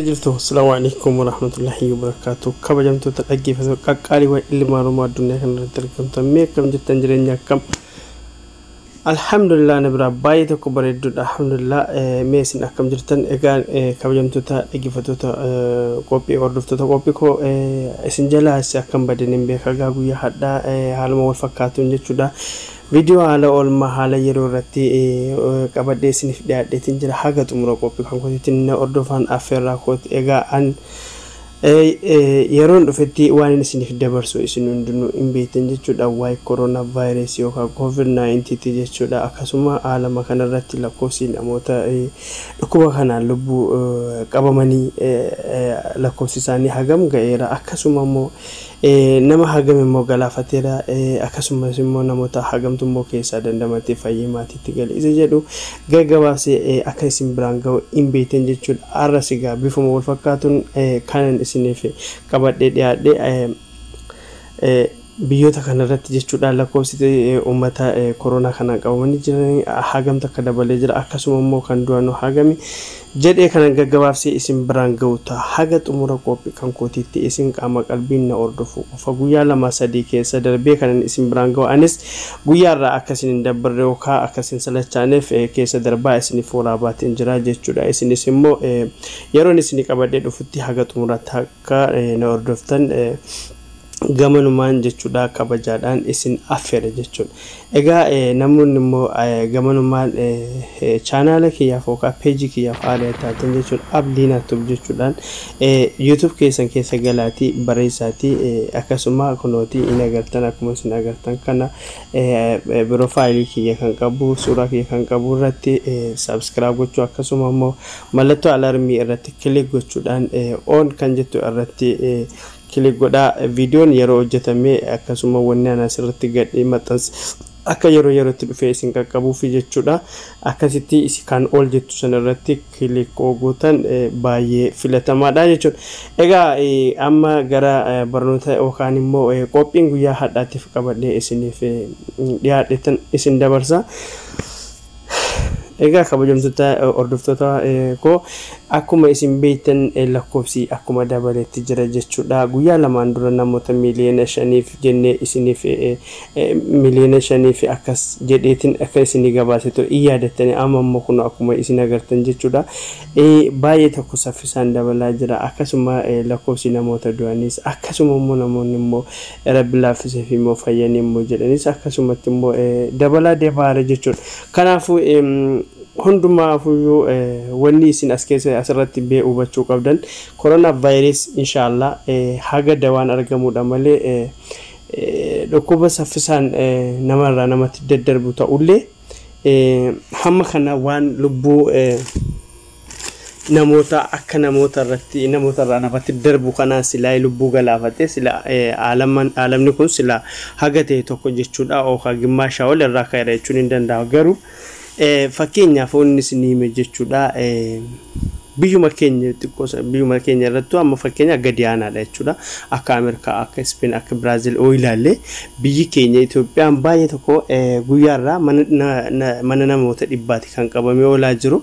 جلتو السلام عليكم ورحمة الله وبركاته. كبجمتو تلاقي فقالي واللي ما رمى الدنيا كان رتلكم تميك كم جت تنجرين كم الحمد لله نبرا بايت كبريد الحمد لله ميسن أكم جرتن إيجان كبجمتو تلاقي فتوتا كوبي وردفتو كوبي كو إسنجلا سأكم بدين بيكا جويا حدا حالما والفكاتون جتشودا فيديو على أول ما حالا يرورتي كبدي سنف ده تنجر حاجة تمر كوبي كم كنت تنا أردوفان أفرا كوت إجا أن يرون رفتي وين سنف دبرسو إسنون دنو إمبي تنجر شو ده واي كورونا فيروس يوكا كوفيد 19 تيجي شو ده أكاسوما على ما كان رتي لكوسين أموتا لكوبا كان لبو كاباماني لكوسي ساني هجم غيره أكاسوما مو nama hagam immoo galaafateera akkasumas immoo namoota hagamtummoo keessa dandamate fayyimaatii tigal isa jedhu gaggabaabsee akka isin biraan ga'u hin beektan jechuudha. Arrasigaa bifuma wal fakkaatuun kanan isiniif qabadhee dhiyaadhee biyyoota kanarratti jechuudha lakkoofsi uummata koronaa kanaan qabamanii jiran hagam takka dabalee jira akkasuma immoo kan du'an hagami jedhee kanan gaggabaabsee isin biraan ga'uta haga xumura qophii kan kootiitti isin qaama qalbiin na ordofu qofa guyyaa 2-3 keessa darbee kanan isin biraan ga'u anis guyyaarraa akkasiin hin dabbarre yookaan akkasiin salachaaneef keessa darbaa isin fuulaa baatiin jira jechuudha. Isinis immoo yeroon isin qabadhee dhufutti haga xumuraatti akka na ordoftan gamanumaan jechuudha kabajaadhaan isin affeera jechuudha. Egaa namoonni immoo gamanumaan chaanaala kiyyaaf yookaan peejii kiyyaaf haala taatan jechuudha abdiina tub jechuudhaan YouTube keessan keessa galaatii bareessaatii akkasuma kunooti in agartan akkuma isin agartan kana profaayilii kiyya kan qabu suuraa kiyya kan qabu irratti subscribe gochuu akkasuma immoo mallattoo alarmii irratti kilik gochuudhaan on kan jettu irratti kilik godha videoon yeroo hojjetame akkasuma wanni ana asirratti gadhee maxxanse akka yerootti dhufee isin qaqqabuuf jechuudha. Akkasitti isin kan ol jettu sanarratti kilik gootan baay'ee filatamaadha jechuudha. Egaa amma gara barnoota yookaan immoo qophiin guyyaa hadhaatiif qabadhee isiniif dhiyaadhetan isin dabarsa. Egaa kabajamtoota ordoftoota ko akkuma isin beektan lakkoofsi akkuma dabaletti jira jechuudha. Guyyaa lamaan dura namoota miliyoona 5 jennee isiniif miliyoona 5 akkas jedheetiin akka isin gabaasetu yaadattanii amma immoo kun akkuma isin agartan jechuudha. Baay'ee tokko saffisaan dabalaa jira akkasuma lakkoofsi namoota du'anis akkasuma immoo namoonni immoo rabbi laaffiseef immoo fayyanii immoo jedhanis akkasumatti immoo dabalaa deemaa jechuudha. Kanaafuu hundumaa fuyyuu wanni isin as keessa asirratti bee hubachuu qabdan corona virus inshallah haga dawaan argamuudha malee dhukkuba saffisaan namarraa namatti daddarbu ta'ullee hamma kana waan lubbuu namoota akka namoota irratti namootarraa namatti darbu kana silaa lubbuu galaafate silaa aalamni kun silaa haga ta'e tokko jechuudha yookaan gimmaashaa ol irraa ka'eera jechuun hin danda'u garuu fakkeenyaaf onni sinime jechuudha biyyuma keenya xiqqoo biyyuma keenya irratti amma fakkeenya gadi aanaadha jechuudha akka Ameerikaa akka Spain akka Brazil oo ilaalle biyyi keenya Itoophiyaan baay'ee tokko guyyaarraa mana namoota dhibbaati kan qabame oolaa jiru.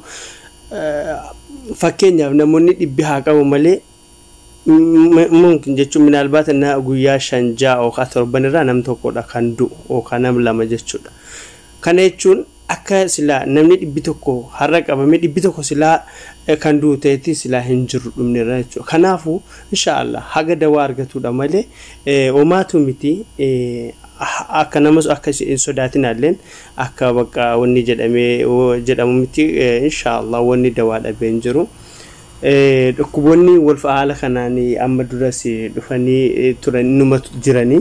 Fakkeenyaaf namoonni dhibbi haa qabu malee mungkin jechuun minaalbaata na guyyaa 5 yookaan 7 irraa nam tokkodha kan du'u yookaan nam 2 jechuudha. Kana jechuun akka sila namni dhibbi tokko har'a qabame dhibbi tokko sila kan du'u ta'etti sila hin jiru dhumneera jechuudha. Kanaafuu inshallah haga dawaa argatuudha malee oomaatu miti akka namas akka hin sodaatinaalleen akka bakka wanni jedhamu miti inshallah wanni dawaa dhabee hin jiru. Dhukkuboonni wal faala kanaan amma duras dhufanii turan numatu jiranii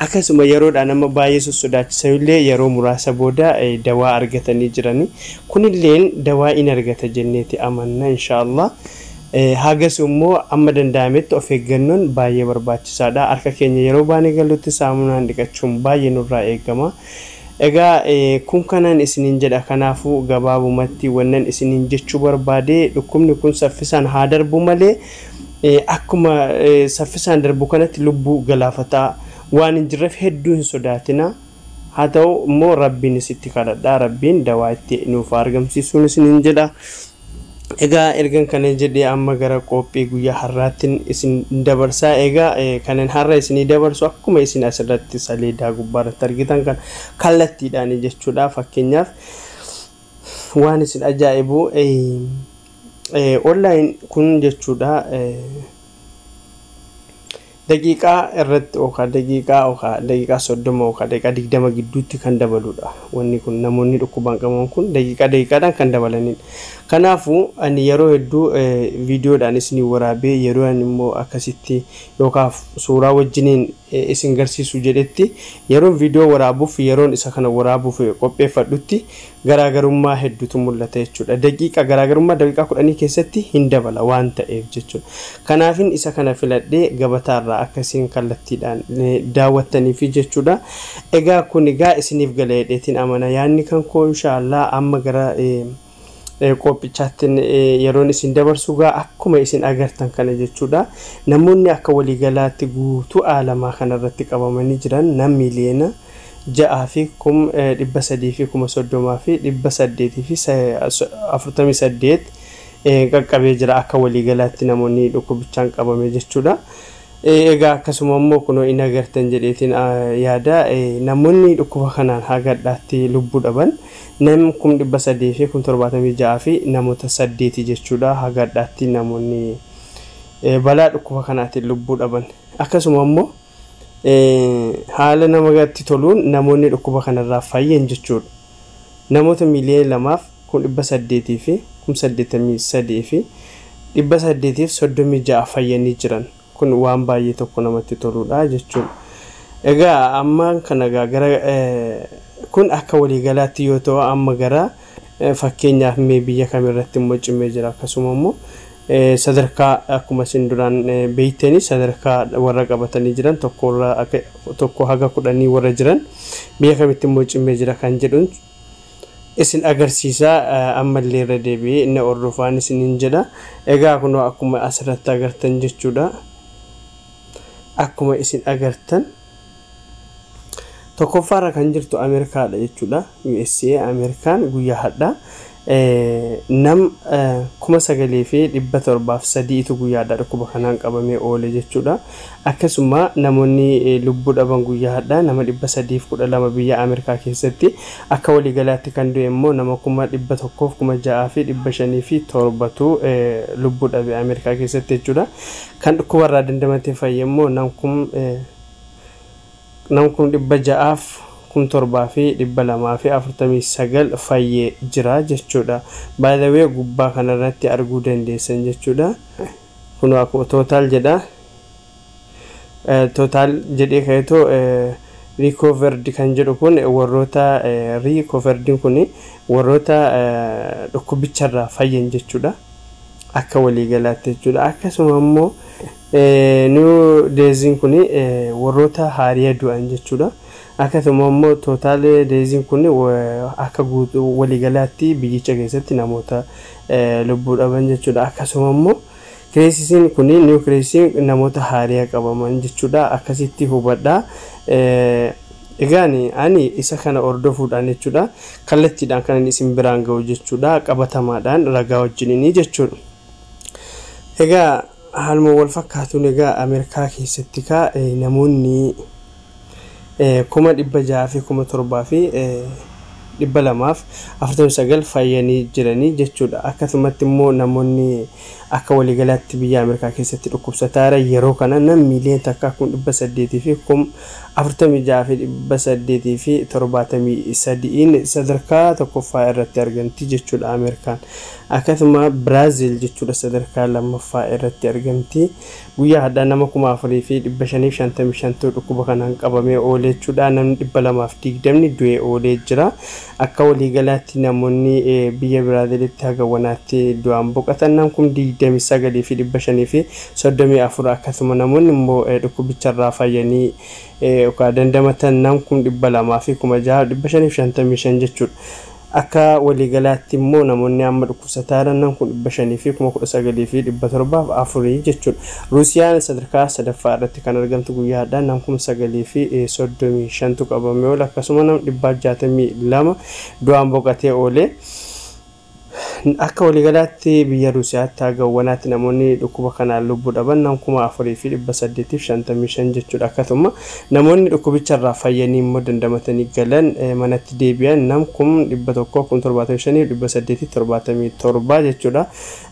akkasuma yeroodhaan amma baay'ee sodaachisan illee yeroo muraasa booda dawaa argatanii jiranii kunillee dawaa in argata jenneeti amanna inshallah. Hagas immoo amma danda'ametti of eeggannoon baay'ee barbaachisaadha. Harka keenya yeroo baanee galutti saamunaan dhiqachuun baay'ee nurraa eegama. Egaa kun kanaan isiniin jedha kanaafuu gabaabumatti wannan isiniin jechuu barbaade dhukkubni kun saffisaan haa darbu malee akkuma saffisaan darbu kanatti lubbuu galaafataa waan hin jirreef hedduu hin sodaatina. Haa ta'u immoo rabbiin isitti kadhadhaa rabbiin dawaa itti nuuf argamsiisuun isiniin jedha. Egaa ergan kana jedhee amma gara qophii guyyaa har'aatiin isin dabarsaa. Egaa kanan har'a isinii dabarsu akkuma isin asirratti saleedaa gubbaarratti argitan kan kallattiidhaan jechuudha. Fakkeenyaaf waan isin ajaa'ibu online kun jechuudha. Daqiiqaa irratti daqiiqaa 30 daqiiqaa 20 gidduutti kan dabaludha. Wanni kun namoonni dhukkubaan qabaman kun daqiiqaadhaan kan dabalanidha. Kanaafuu ani yeroo hedduu viidiyoodhaan isinii waraabee yeroo ani immoo akkasitti yookaan suuraa wajjiniin isin garsiisu jedhetti yeroon viidiyoo waraabuuf yeroon isa kana waraabuuf qopheeffadhutti garaagarummaa hedduutu mul'ata jechuudha. Garaagarummaa daqiiqaa 10 keessatti hin dabala waan ta'eef jechuudha. Kanaafin isa kana filadhee gabataarraa akkasiin kallattiidhaan daawwattaniif jechuudha. Egaa kun egaa isiniif galeedheetiin amana yaanni kan koo inshaallah amma gara qophichaattiin yeroon isin dabarsu gaa akkuma isin agartan kana jechuudha. Namoonni akka waliigalaatti guutuu aalamaa kanarratti qabamanii jiran nam miliyoona 6,330,848 qaqqabee jira akka waliigalaatti namoonni dhukkubichaan qabame jechuudha. Egaa akkasuma immoo kunoo in agartan jedheetiin yaada namoonni dhukkuba kanaan hagadhaatti lubbuu dhaban nam 376 fi namoota 8 jechuudha. Hagadhaatti namoonni balaa dhukkuba kanaatiin lubbuu dhaban. Akkasuma immoo haala namatti toluun namoonni dhukkuba kanarraa fayyan jechuudha. Namoota miliyoona 2,800 fi 83 fi 836 fayyanii jiran. Kun waan baay'ee tokko namatti toludha jechuudha. Egaa amma kana gara kun akka waliigalaatti yoo ta'u amma gara fakkeenyaaf biyya kamirratti immoo cimee jira. Akkasuma immoo sadarkaa akkuma isin duraan beeytanii sadarkaa warra qabatanii jiran tokko haga 10 warra jiran biyya kamitti immoo cimee jira kan jedhuun isin agarsiisa. Ammallee irra deebi'ee inni ordofaan isiniin jedha. Egaa kunoo akkuma asirratti agartan jechuudha. Akkuma isin agartan tokkoffaarra kan jirtu Ameerikaadha jechuudha. USA Ameerikaan guyyaa hadhaa nam 9,703 guyyaadhaa dhukkuba kanaan qabamee oole jechuudha. Akkasuma namoonni lubbuu dhaban guyyaa hadhaa nama 312 biyya Ameerikaa keessatti akka waliigalaatti kan du'e immoo nama 1,106,507 lubbuu dhabe Ameerikaa keessatti jechuudha. Kan dhukkubarraa dandamatee fayye immoo nam 6,749 fayyee jira jechuudha. By the way gubbaa kanarratti arguu dandeessan jechuudha. Kun akkuma total jedha. Total jedhee kaayetoo recovered kan jedhu kun warroota recovered kun warroota dhukkubicharraa fayyan jechuudha. Akka waliigalaatti jechuudha. Akkasuma immoo new days kun warroota haariyaa du'an jechuudha. Akkasuma immoo total days kun akka guutuu waliigalaatti biyyicha keessatti namoota lubbuu dhaban jechuudha. Akkasuma immoo crisis kun new crisis namoota haariyaa qabaman jechuudha. Akkasitti hubadhaa. Egaani ani isa kana ordofuudhaan jechuudha. Kallattiidhaan kan isin biraan ga'u jechuudha. Qabatamaadhaan ragaa wajjiniin jechuudha. Egaa haaluma wal fakkaatuun egaa Ameerikaa keessatti namoonni 600,000 fi 7,249 fayyanii jiranii jechuudha. Akkasumatti immoo namoonni akka waliigalaatti biyya Ameerikaa keessatti dhukkubsataara yeroo kana nam miliyoona takka 800 fi 46,800 fi 73 sadarkaa tokkoffaa irratti argamti jechuudha Ameerikaan. Akkasuma Brazil jechuudha sadarkaa lammaffaa irratti argamti. Guyyaa hadhaa nama 4,555 dhukkuba kanaan qabamee oolee jechuudha. Namni 220 du'ee oolee jira. Akka waliigalaatti namoonni biyya Brazilitti hagawwanaatti du'an boqotan nam 29,534 akkasuma namoonni immoo dhukkubicharraa fayyanii dandamatan nam 200,655 jechuudha. Akka waliigalaatti immoo namoonni amma dhukkubsataara nam 500,19,704 jechuudha. Ruusiyaan sadarkaa sadaffaa irratti kan argamtu guyyaa hadhaa nam 9,035 qabamee oola. Akkasuma nam 162 du'aan boqotee oolee. akka waliigalaatti biyya Ruusiyaatti hagawwanaatti namoonni dhukkuba kanaan lubbuu dhaban nam 4855 jechuudha. Akkasuma namoonni dhukkubicharraa fayyanii immoo dandamatanii galan manatti deebi'an nam 175,877 jechuudha.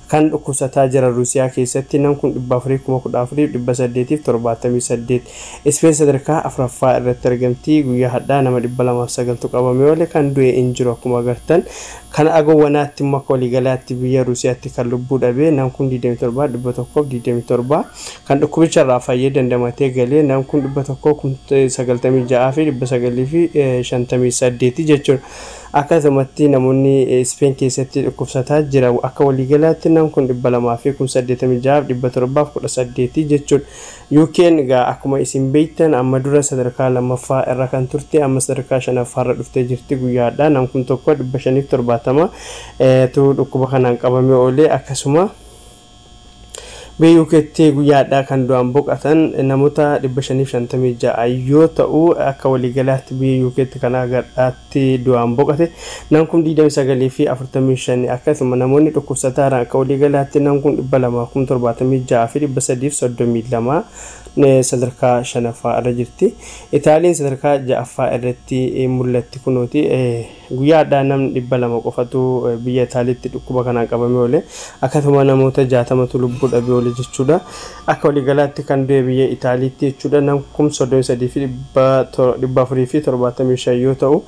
kan dhukkubsataa jira Ruusiyaa keessatti nam 414,878 Ispeen sadarkaa afuraffaa irratti argamti. Guyyaa hadhaa nama 209 qabame wale kan du'e hin jiru akkuma agartan. Kan agawwanaatti immoo akka waliigalaatti biyya Ruusiyaatti kan lubbuu dhabe nam 27,127 kan dhukkubicharraa fayyee dandamatee galee nam 196,958 jechuudha. Akkasumatti namoonni Ispeen keessatti dhukkubsataa jira akka waliigalaatti nam 286,718 jechuudha. UK'n gaa akkuma isin beektan amma dura sadarkaa lammaffaa irra kan turte amma sadarkaa shanaffaa irra dhuftee jirti. Guyyaadhaa nam 1,570 tu dhukkuba kanaan qabame oolee. Akkasuma biyya UK'tti guyyaadhaa kan du'an boqotan namoota 556 yoo ta'u akka waliigalaatti biyya UK'tti kan agardaatti du'an boqote nam 29,45 akkasuma namoonni dhukkubsataa akka waliigalaatti nam 276,332 sadarkaa shanaffaa irra jirti. Itaaliin sadarkaa ja'affaa irratti mul'atti kunuuti. Guyyaadhaa nam 200 qofatu biyya Itaaliitti dhukkuba kanaan qabame oolee. Akkasuma namoota 60tu lubbuu dhabe oolee jechuudha. Akka waliigalaatti kan du'e biyya Itaaliitti jechuudha nam 33,475 yoo ta'u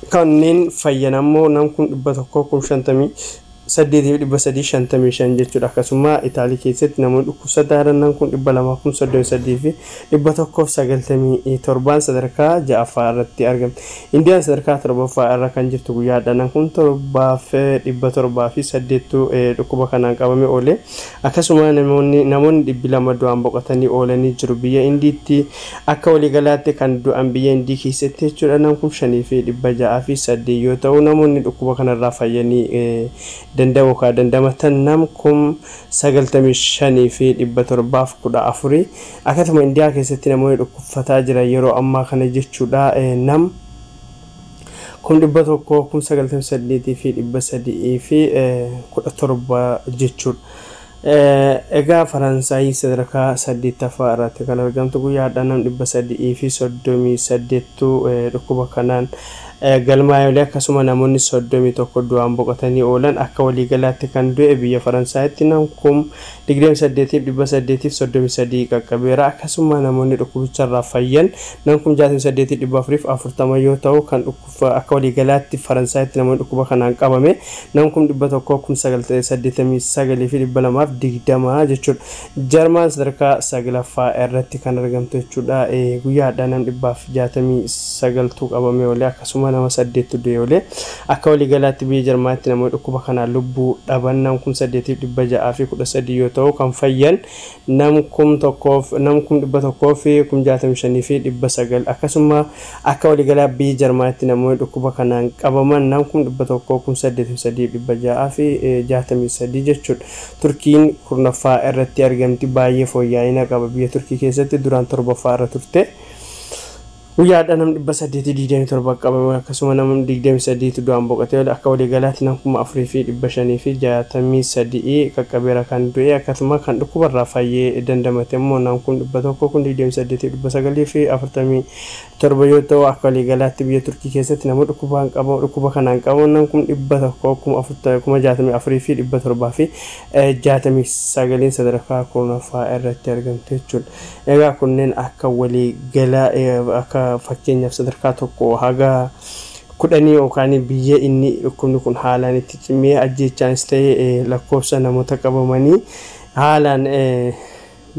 kanneen fayyan ammoo nam 155 jechuudha. Akkasuma Itaalii keessatti namoonni dhukkubsataa nam 293,197 sadarkaa ja'affaa irratti argamti. Indiyaan sadarkaa torbaffaa irra kan jirtu guyyaadhaa nam 7,708 dhukkuba kanaan qabame oolee. Akkasuma namoonni 200 du'an boqotanii oolanii jiru biyya Indiitti. Akka waliigalaatti kan du'an biyya Indii keessatti jechuudha nam 5,608 yoo ta'u namoonni dhukkuba kanarraa fayyanii dandamatan nam 95,714 akkasuma Indiyaa keessatti namoonni dhukkubsataa jiran yeroo ammaa kana jechuudha nam 1,198,317 jechuudha. Egaa Faransaayii sadarkaa 8ffaa irratti kan argamtu guyyaadhaa nam 338 dhukkuba kanaan galmaa'ee akkasuma namoonni 31 du'an boqotanii oolan. Akka waliigalaatti kan du'e biyya Faransaayatti nam 28,833 qaqqabeera. Akkasuma namoonni dhukkubicharraa fayyan nam 68,440 yoo ta'u kan akka waliigalaatti Faransaayatti namoonni dhukkuba kanaan qabame nam 189,220 jechuudha. Jarmaan sadarkaa 9ffaa irratti kan argamtu jechuudha. Guyyaadhaa nam 169 qabame oolee. Akkasuma nama 8 du'e oolee. Akka waliigalaatti biyya Jarmaatti namoonni dhukkuba kanaan lubbuu dhaban nam 8,613 yoo ta'u kan fayyan nam 165,900 akkasuma akka waliigalaa biyya Jarmaatti namoonni dhukkuba kanaan qabaman nam 1,863 jechuudha. Turkiin kurnaffaa irratti argamti. Baay'ee fooyya'ina qaba biyya Turkii keessatti duraan torbaffaa irra turte. Guyyaadhaa nam 827 qabame akkasuma nam 23 du'an boqotee akka waliigalaatti nam 4,563 qaqqabeera kan du'e. Akkasuma kan dhukkubarraa fayyee dandamate immoo nam 1,128,947 yoo ta'u akka waliigalaatti biyya Turkii keessatti namoota dhukkuba kanaan qabaman nam 1,164,769 sadarkaa kurnaffaa irratti argamte jechuudha. Egaa kunneen akka waliigalaa akka fakkeenyaaf sadarkaa tokko haga 10 yookaan biyya inni dhukkubni kun haalaan itti cimee ajjeechaanis ta'ee lakkoofsa namoota qabamanii haalaan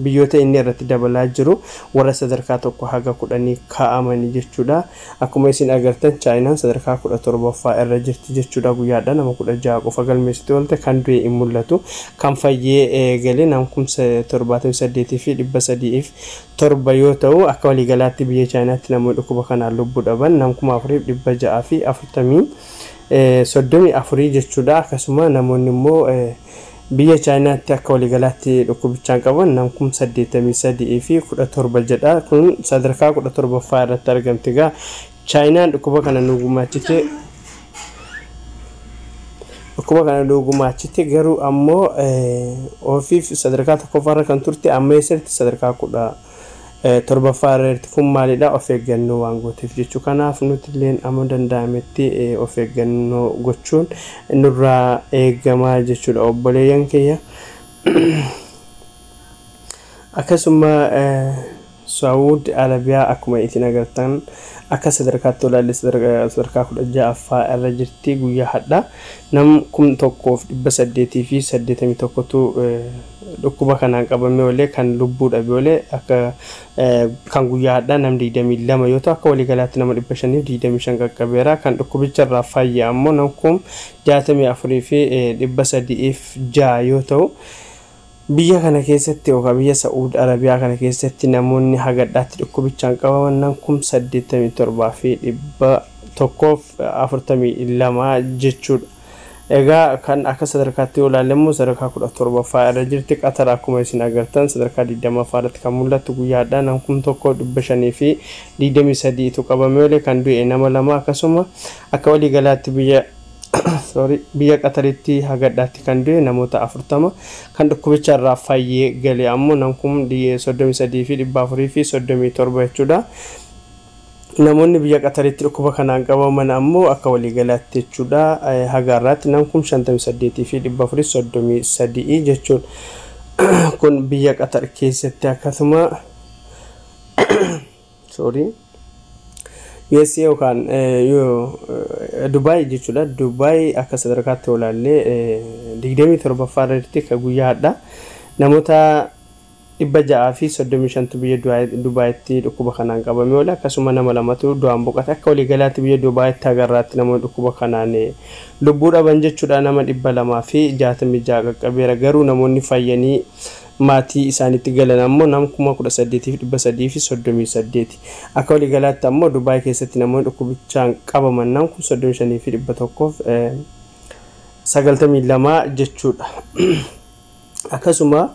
biyyoota inni irratti dabalaa jiru warra sadarkaa tokko haga 10 kaa'amanii jechuudha. Akkuma isin agartan Chaayinaan sadarkaa 17ffaa irra jirti jechuudha. Guyyaadhaa nama 16 qofa galmeessitee oolte kan du'e hin mul'atu. Kan fayyee galee nam 78,307 yoo ta'u akka waliigalaatti biyya Chaayinaatti namoonni dhukkuba kanaan lubbuu dhaban nam 4,634 jechuudha. Akkasuma namoonni immoo biyya Chaayinaatti akka waliigalaatti dhukkubichaan qaban nam 83,17 jedha. Kun sadarkaa 17ffaa irratti argamti. Egaa Chaayinaan dhukkuba kana nu gumaachite dhukkuba kana dhugumaachitti garuu ammoo ofiif sadarkaa tokkoffaarra kan turte amma eessatti sadarkaa 17ffaarratti kun maalidha of eeggannoo waan gooteef jechuu kanaaf nuti illeen amma danda'ametti of eeggannoo gochuun nurraa eegamaa jechuudha obboleeyyan kiyya. Akkasuma Saudi Arabia akkuma isin agartan akka sadarkaatti olaalle sadarkaa 16ffaa irra jirti guyyaa hadhaa nam 1881tu dhukkuba kanaan qabame olee kan lubbuu dhabe olee akka kan guyyaa hadhaa nam 22 yoo ta'u akka waliigalaatti nama 525 qaqqabeera kan dhukkubicha irraa fayyaa ammoo nam 64,306 yoo ta'u biyya kana keessatti yookaan biyya Saudi Arabia kana keessatti namoonni hagadhaatti dhukkubichaan qabaman nam 87,142 jechuudha. Egaa kan akka sadarkaatti olaallemmoo sadarkaa 17ffaa irra jirti Qatar akkuma isin agartan sadarkaa 20ffaarratti kan mul'attu guyyaadhaan nam 1,523tu qabame olee kan du'e nama 2 akkasuma akka waliigalaatti biyya Qataritti hagadhaatti kan du'e namoota 40 kan dhukkubicha irraa fayyee galee ammoo nam 33,437 jechuudha. Namoonni biyya Qataritti dhukkuba kanaan qabaman ammoo akka waliigalaatti jechuudha hagaarratti nam 58,433 jechuudha. Kun biyya Qatar keessatti akkasuma USA yookaan Dubai jechuudha. Dubai akka sadarkaatti olaallee 27ffaarratti ka guyyaa hadhaa namoota 635 biyya Dubaiitti dhukkuba kanaan qabame olee akkasuma nama 2tu du'aan boqote akka waliigalaatti biyya Dubaiitti agarraatti namoonni dhukkuba kanaan lubbuu dhaban jechuudha nama 266 qaqqabeera garuu namoonni fayyanii maatii isaanitti galan ammoo nam 18,338 akka waliigalaatti ammoo Dubai keessatti namoonni dhukkubichaan qabaman nam 35,192 jechuudha. Akkasuma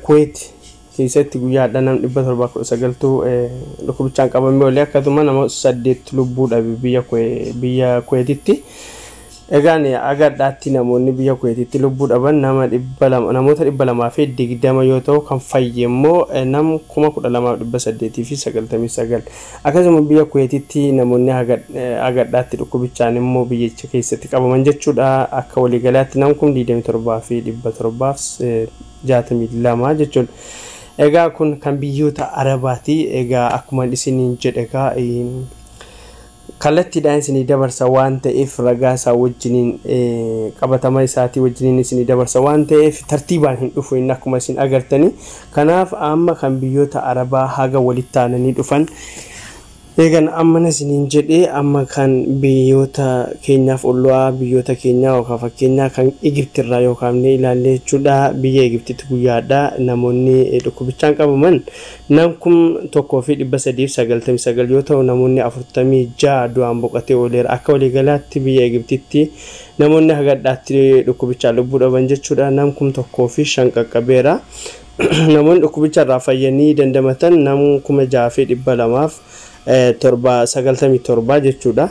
Kuwait keessatti guyyaa hadhaa nam 719tu dhukkubichaan qabame olee akkasuma nama 8 lubbuu dhabe biyya Kuwaititti. Egaan agadhaatti namoonni biyya Kuwaititti lubbuu dhaban namoota 220 yoo ta'u kan fayye immoo nam 12,899 akkasuma biyya Kuwaititti namoonni agadhaatti dhukkubichaan immoo biyyicha keessatti qabaman jechuudha akka waliigalaatti nam 27,762 jechuudha. Egaa kun kan biyyoota Arabaati. Egaa akkuma isiniin jedhegaa kallattiidhaan isinii dabarsa waan ta'eef ragaa isaa wajjiniin qabatama isaatii wajjiniin isinii dabarsa waan ta'eef tartiibaan hin dhufu inni akkuma isin agartanii. Kanaaf amma kan biyyoota Arabaa haga walitti aananii dhufan eegan amma isiniin jedhee amma kan biyyoota keenyaaf ollaa biyyoota keenyaa yookaan fakkeenyaa kan Igiptirraa yookaan ne ilaalle jechuudha. Biyya Igiptitti guyyaadhaa namoonni dhukkubichaan qabaman nam 1,399 yoo ta'u namoonni 46 du'aan boqotee ooleera akka waliigalaatti biyya Igiptitti namoonni hagadhaatti dhukkubichaan lubbuu dhaban jechuudha nam 1,500 qaqqabeera. Namoonni dhukkubicharraa fayyanii dandamatan nam 6,297 jechuudha.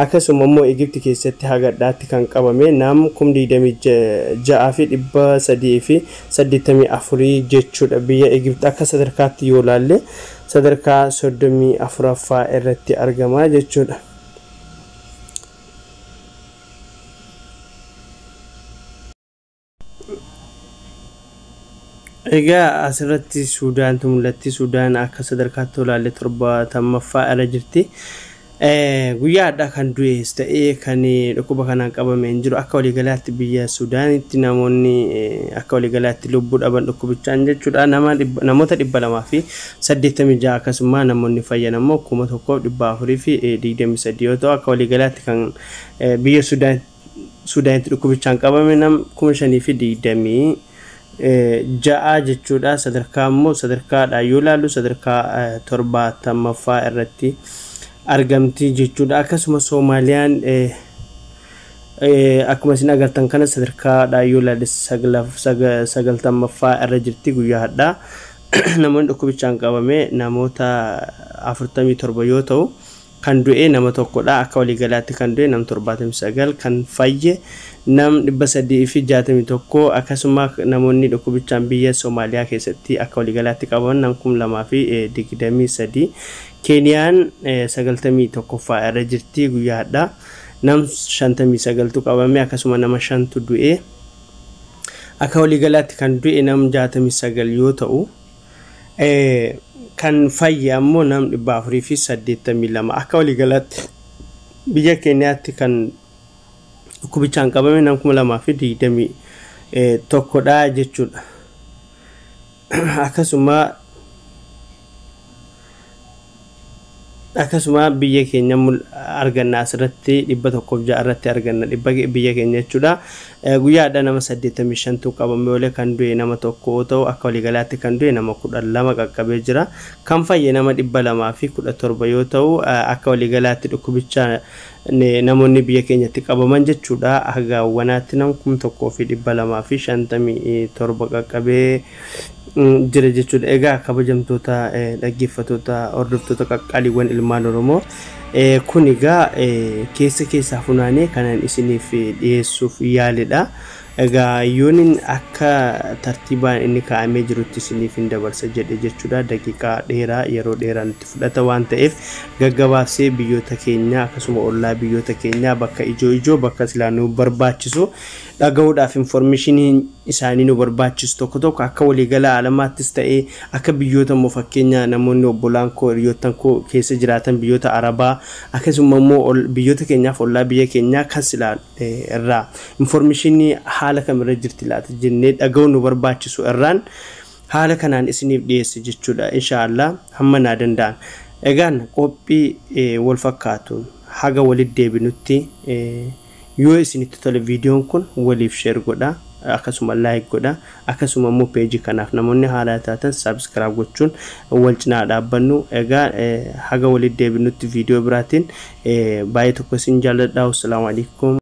Akkasuma immoo Igipti keessatti hagadhaatti kan qabame nam 26,384 jechuudha. Biyya Igipti akka sadarkaatti yoo laalle sadarkaa 34ffaa irratti argama jechuudha. Egaa asirratti Suudaantu mul'atti. Suudaan akka sadarkaatti olaalle 70ffaa irra jirti. Guyyaa hadhaa kan du'es ta'ee kan dhukkuba kanaan qabame hin jiru. Akka waliigalaatti biyya Suudaanitti namoonni akka waliigalaatti lubbuu dhaban dhukkubichaan jechuudha. Namoota 286 akkasuma namoonni fayyan ammoo 1,423 yoo ta'u akka waliigalaatti kan biyya Suudaanitti dhukkubichaan qabame nam 5,020 ja'a jechuudha. Sadarkaa immoo sadarkaadhaan yoo ilaallu sadarkaa 70ffaa irratti argamti jechuudha. Akkasuma Soomaaliyaan akkuma isin agartan kana sadarkaadhaan yoo ilaalle 90ffaa irra jirti guyyaa hadhaa. Namoonni dhukkubichaan qabame namoota 47 yoo ta'u kan du'e nama tokkodha akka walii galaatti kan du'e nam 79 kan fayye nam 361 akkasuma namoonni dhukkubichaan biyya Soomaaliyaa keessatti akka walii galaatti qabaman nam 2023 Keniyaan 91 irra jirti guyyaadha nam 59 qabame akkasuma nama 5 du'e akka walii galaatti kan du'e nam 69 yoo ta'u kan fayye ammoo nam 482 akka walii galaatti biyya Keniyaatti kan dhukkubichaan qabame nam 2021 dha jechuudha akkasuma biyya keenya arganna asirratti 106 irratti arganna biyya keenya jechuudha guyyaadha nama 85 qabame wale kan du'e nama tokko ta'u akka walii galaatti kan du'e nama 12 qaqqabee jira kan fayye nama 217 yoo ta'u akka walii galaatti dhukkubicha namoonni biyya keenyatti qabaman jechuudha hagaawwanaatti nam 1257 qaqqabee jira jechuudha egaa kabajamtoota dhaggeeffattoota hordoftoota qaqqaliiwwan ilmaan Oromoo kun egaa keessa funaanee kanan isiniif dhiyeessuuf yaalidha egaa yoonin akka tartiibaan inni kaa'amee jirutti isiniif hin dabarsa jedhe jechuudha daqiiqaa dheeraa yeroo dheeraa nutti fudhata waan ta'eef gaggabaabsee biyyoota keenya akkasuma ollaa biyyoota keenya bakka ijoo bakka silaa nu barbaachisu dhaga'uudhaaf information isaanii nu barbaachisu tokko akka waliigalaa alamaattis ta'ee akka biyyoota immoo fakkeenya namoonni obbolaan koo hiriyoottan koo keessa jiraatan biyyoota Arabaa akkasuma immoo biyyoota keenyaaf ollaa biyya keenyaa kan silaa irraa information haala kamirra jirti laata jennee dhaga'uun nu barbaachisu irraan haala kanaan isiniif dhiyeesse jechuudha inshallah hamma naa danda'an egaan qophii wal fakkaatuun haga walitti deebinutti yoo isinitti tole viidiyoon kun waliif share godha akkasuma like godha akkasuma immoo page kanaaf namoonni haala taatan subscribe gochuun wal cinaa dhaabbannu egaa haga walitti deebinutti viidiyoo biraatiin baay'ee tokko isin jaalladha. Assalaamu alaykum.